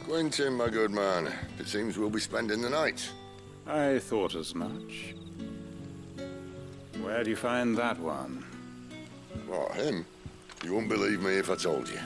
Quentin, my good man. It seems we'll be spending the night. I thought as much. Where do you find that one? What, him? You wouldn't believe me if I told you.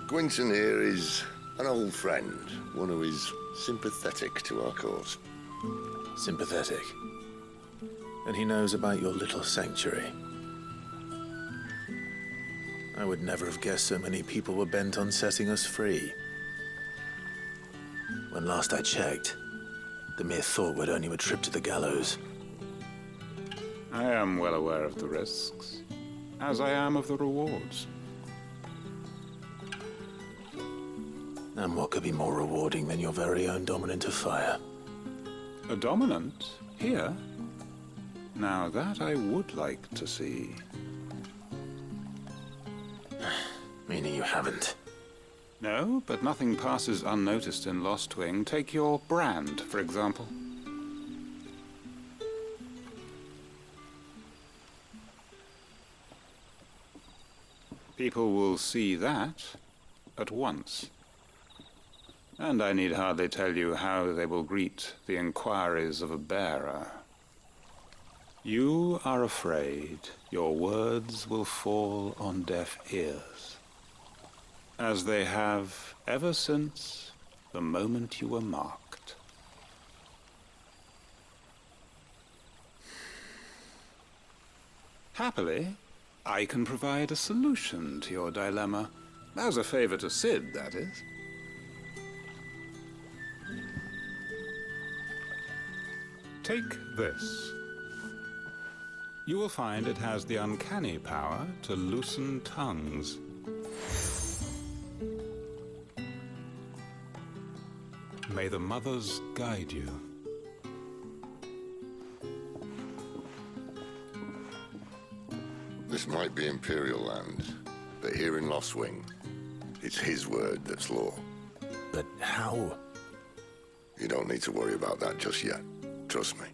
Quentin here is an old friend, one who is sympathetic to our cause. Sympathetic? And he knows about your little sanctuary. I would never have guessed so many people were bent on setting us free. When last I checked, the mere thought would earn you a trip to the gallows. I am well aware of the risks, as I am of the rewards. And what could be more rewarding than your very own dominant of fire? A dominant? Here? Now that I would like to see. Meaning you haven't? No, but nothing passes unnoticed in Lost Wing. Take your brand, for example. People will see that at once. And I need hardly tell you how they will greet the inquiries of a bearer. You are afraid your words will fall on deaf ears, as they have ever since the moment you were marked. Happily, I can provide a solution to your dilemma, as a favor to Sid, that is. Take this. You will find it has the uncanny power to loosen tongues. May the mothers guide you. This might be Imperial land, but here in Lost Wing, it's his word that's law. But how? You don't need to worry about that just yet. Trust me.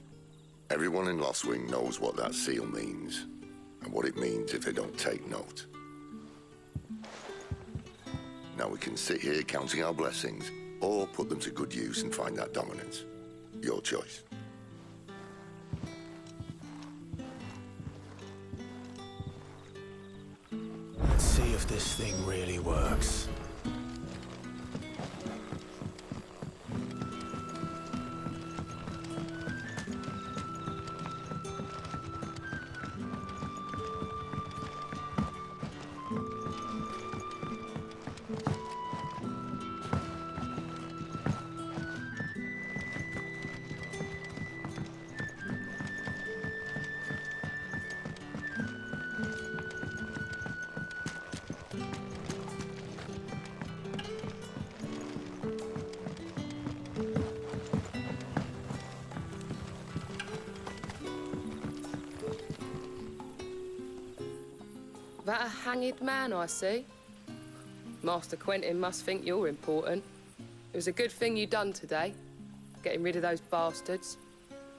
Everyone in Lost Wing knows what that seal means, and what it means if they don't take note. Now we can sit here counting our blessings, or put them to good use and find that dominance. Your choice. Let's see if this thing really works. That a hanged man I see? Master Quentin must think you're important. It was a good thing you done today, getting rid of those bastards.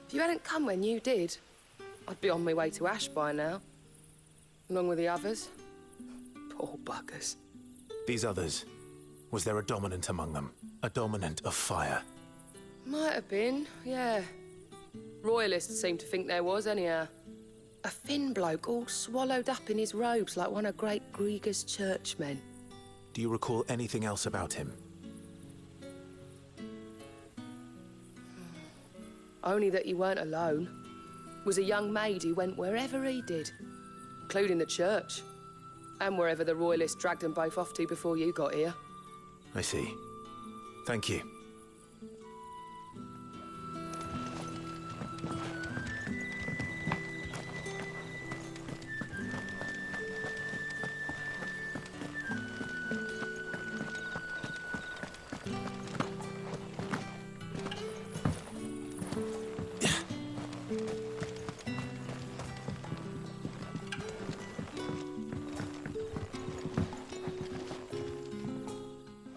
If you hadn't come when you did, I'd be on my way to Ash by now, along with the others. Poor buggers. These others, was there a dominant among them? A dominant of fire? Might have been, yeah. Royalists seem to think there was, anyhow. A thin bloke all swallowed up in his robes like one of Great Grieger's churchmen. Do you recall anything else about him? Only that he weren't alone. Was a young maid who went wherever he did, including the church, and wherever the Royalists dragged them both off to before you got here. I see. Thank you.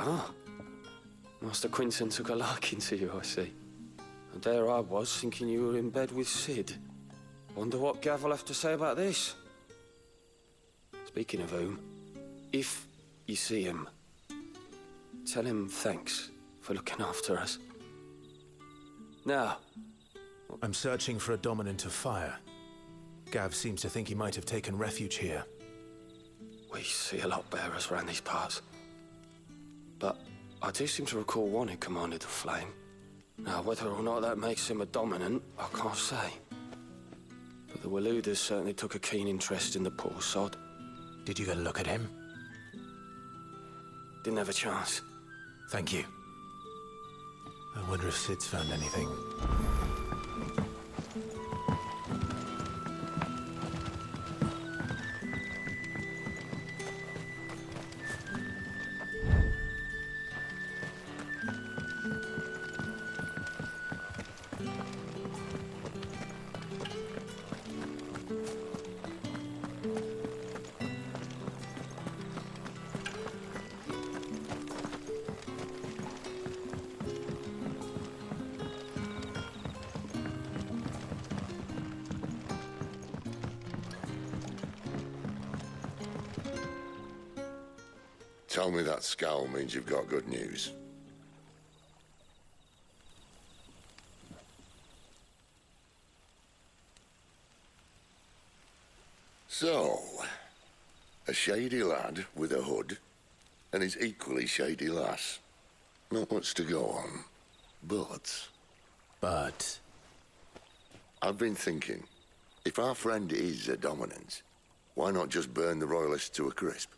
Ah, Master Quentin took a liking to you, I see. And there I was, thinking you were in bed with Sid. Wonder what Gav will have to say about this. Speaking of whom, if you see him, Tell him thanks for looking after us. Now, I'm searching for a dominant of fire. Gav seems to think he might have taken refuge here. we see a lot bearers around these parts. But I do seem to recall one who commanded the flame. Now, whether or not that makes him a dominant, I can't say. But the Waluders certainly took a keen interest in the poor sod. Did you get a look at him? Didn't have a chance. Thank you. I wonder if Sid's found anything. Tell me that scowl means you've got good news. So, a shady lad with a hood, and his equally shady lass. Not much to go on, but... I've been thinking, if our friend is a dominant, why not just burn the royalists to a crisp?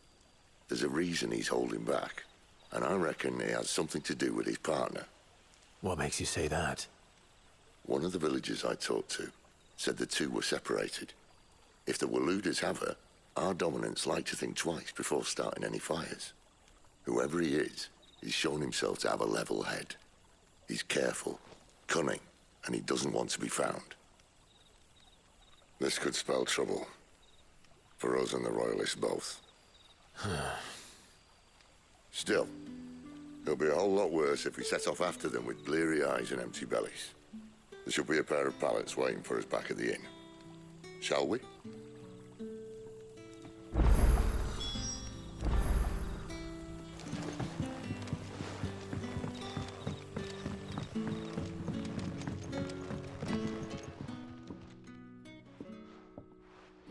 There's a reason he's holding back, and I reckon it has something to do with his partner. What makes you say that? One of the villagers I talked to said the two were separated. If the Waluders have her, our dominants like to think twice before starting any fires. Whoever he is, he's shown himself to have a level head. He's careful, cunning, and he doesn't want to be found. This could spell trouble. For us and the royalists both. Still, it'll be a whole lot worse if we set off after them with bleary eyes and empty bellies. There should be a pair of pallets waiting for us back at the inn. Shall we?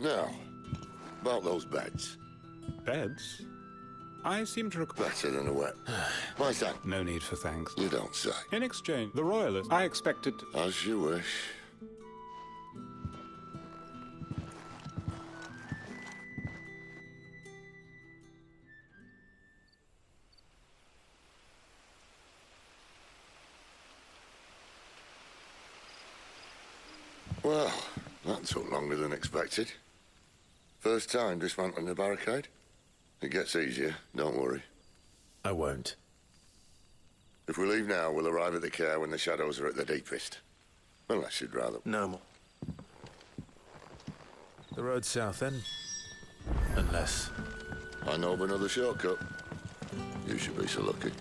Now, about those beds. Beds? I seem to recall... Better than a wet. My son. No need for thanks. You don't say. In exchange, the royalists, I expected... As you wish. Well, that took longer than expected. First time dismantling the barricade? It gets easier, don't worry. I won't. If we leave now, we'll arrive at the care when the shadows are at their deepest. Unless you'd rather. No more. The road south, then? Unless... I know of another shortcut. You should be so lucky.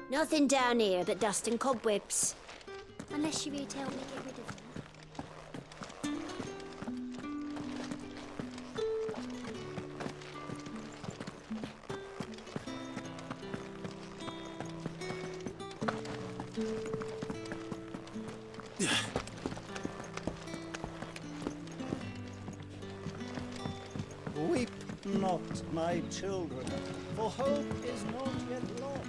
Nothing down here but dust and cobwebs. Unless you really tell me to get rid of them. Weep not, my children, for hope is not yet lost.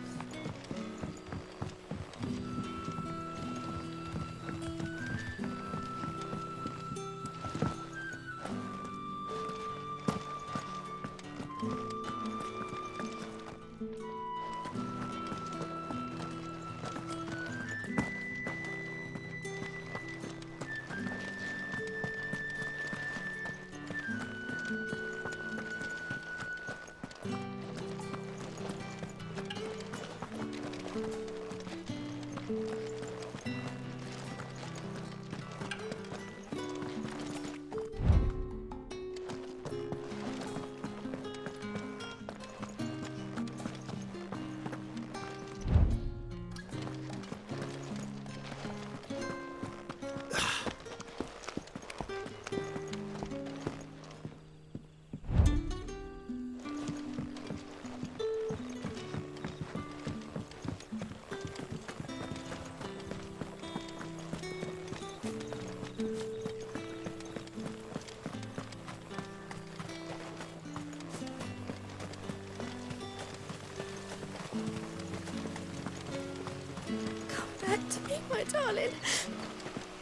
my darling.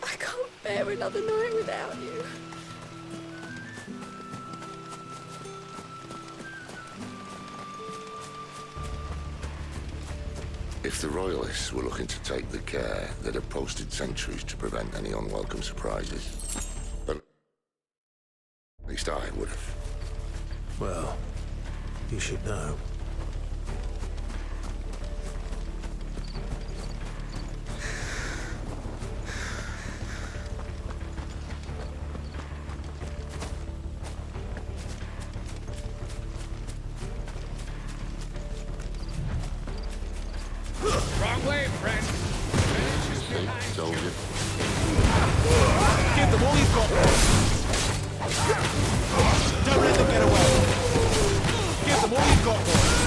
I can't bear another night without you. If the Royalists were looking to take the care, they'd have posted sentries to prevent any unwelcome surprises. But at least I would have. Well, you should know. Wrong way, friend. Soldier. Give them all you've got. Don't let them get away. Give them all you've got, boy.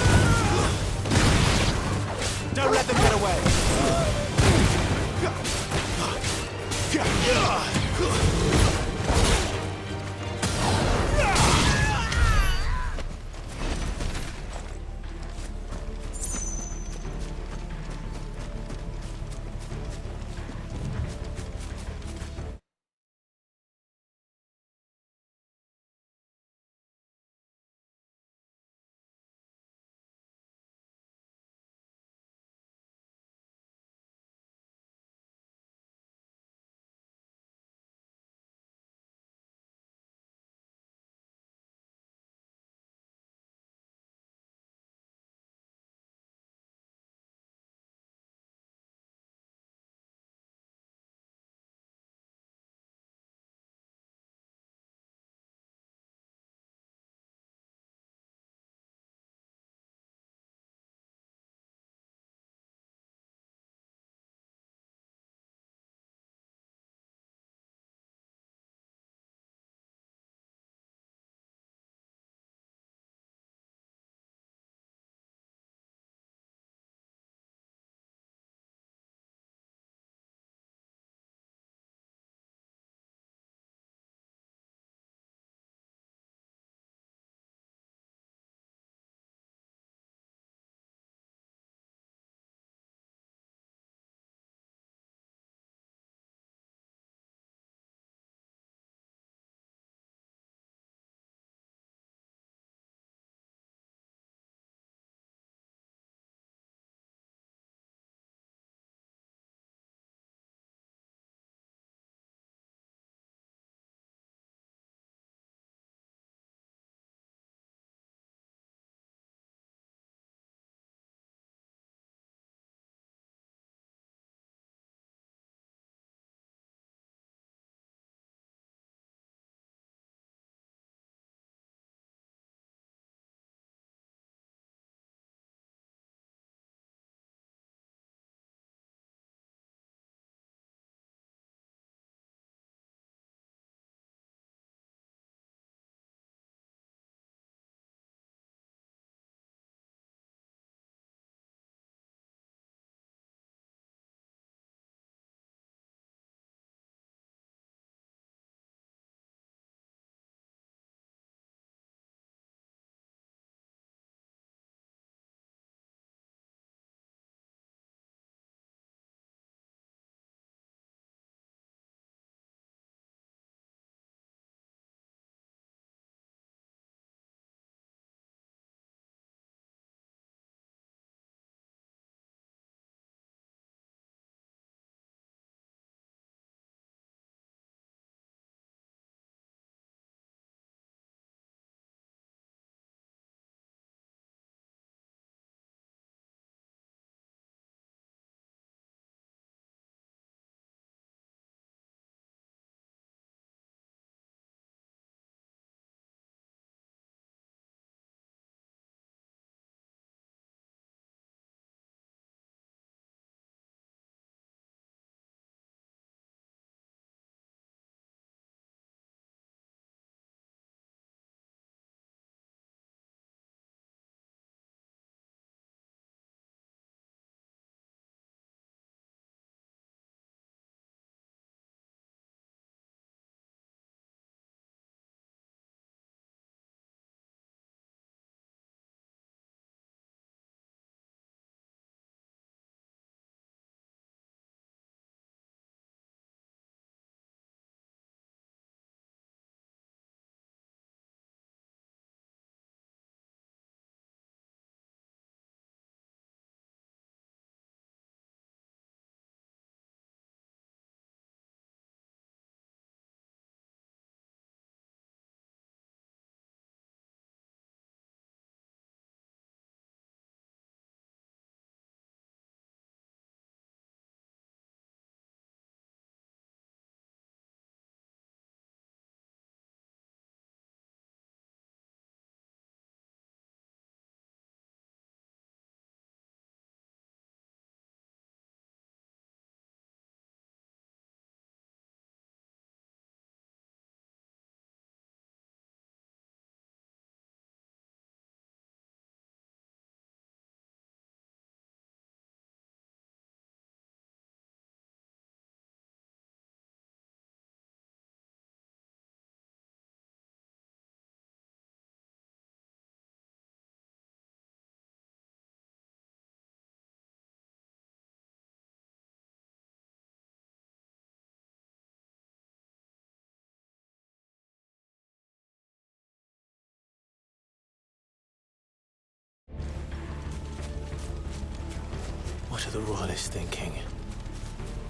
the Royalists thinking?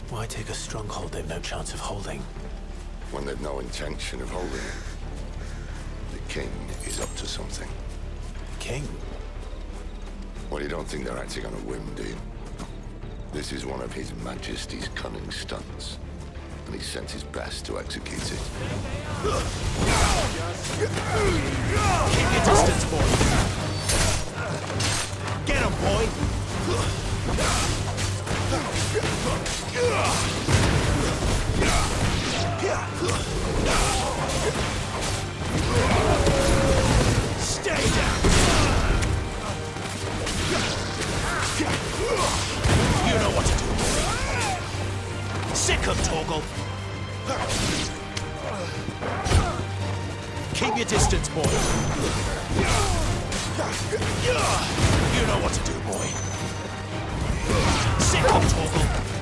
Why take a stronghold they've no chance of holding? When they've no intention of holding it. The king is up to something. King? Well, you don't think they're acting on a whim, do you? This is one of His Majesty's cunning stunts, and he sent his best to execute it. Keep your distance, boy. Get him, boy. Stay down. You know what to do, boy. Sick him, Torgal. Keep your distance, boy. You know what to do, boy. Sick him, Torgal.